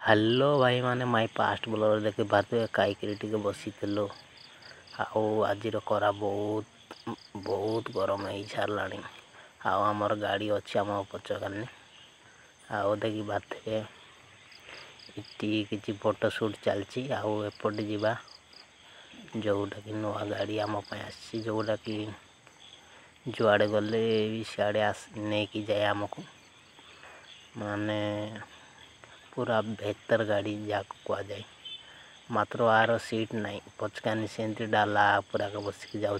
Hello भाई माने my past blogger देखि पारे खाई बसी आज करा बहुत गरम हो सारा आमर गाड़ी अच्छी आम पचकानी देखी पारे ये किसी फोटोशूट चलती आउपटे जावा जोटा कि नुआ गाड़ी आम आसी जोटा कि जुआड़े गले सियाड़े नहीं कि जाए आमको माने पूरा बेहतर गाड़ी जाक कह जाए मात्र आर सीट नहीं पचकानी से डाला पूरा बसिक जाऊँ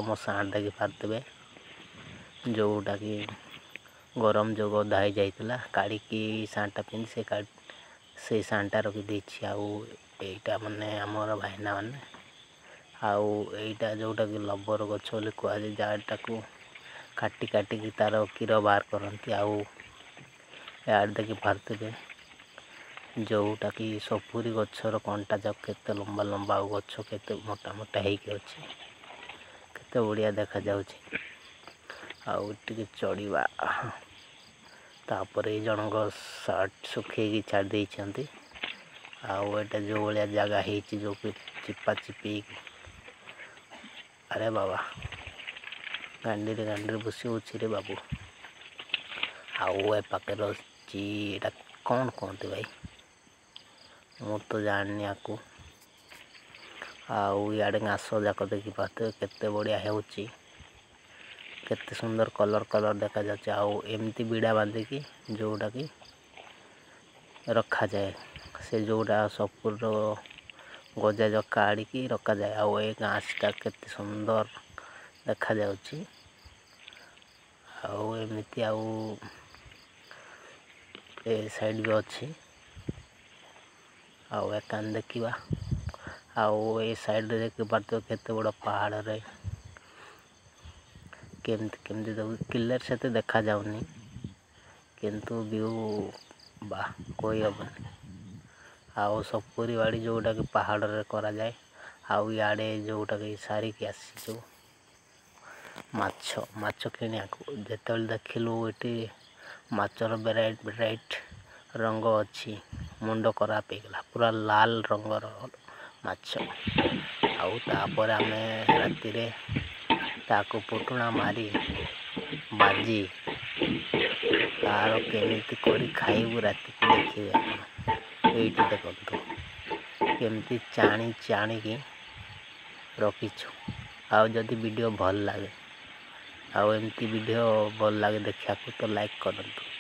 मो सांड देखी पारे जोटा कि गरम जो गधा हो जाता काढ़ी सांटा पिंधि से सांटा रखी आईटा माने आमर भाईना माने आईटा जोटा कि लबर गछ बोली कह जाटा को काटी काटिकी तार कीर बाहर करती यार देखी पारे जोटा कि सपुरी गचर कंटा जाक केते लंबा लंबा गच केते मोटा मोटा होके अच्छे केते बढ़िया देखा जाउछि आउटे चढ़ा तापर जनक सर्ट सुखे छाड़ देइछंती आउटा जो भाया जगह हो जो चिपा चिपी अरे बाबा गांडी बसी रे बाबू आउ पाखे रही कौन कहते भाई मु तो जानी आपको आड़े घास जाक देखी पाते केते बढ़िया होची केते सुंदर कलर कलर देखा जाचे एमती बीड़ा बांधिकी जोटा कि रखा जाए से जोटा सपुर गजा जो काढ़ी रखा जाए ये घासटा केते सुंदर देखा जाउची एमती ए साइड भी अच्छी कान देखा ये साइड देखी पार्थ केते बड़ पहाड़ रे केमती क्लियर से देखा जाउनी किंतु व्यू बा कोई हबनी सपुरी बाड़ी जोटा कि पहाड़ रे करा जाए इे जोटा कि सारिकी आसी माछ किणा जिते देखिलु ये माचर वेराइट रंग अच्छी मुंड खराब होगला पूरा लाल रंगर माछ आउे आम राति ताको पुटुणा मारी बाजी तार केमिति करी खाइबू राति को देखिए ये देखो केमती चाणी रखीछु जदि वीडियो भल लगे एमती वीडियो भल लगे देखा तो लाइक करंतु।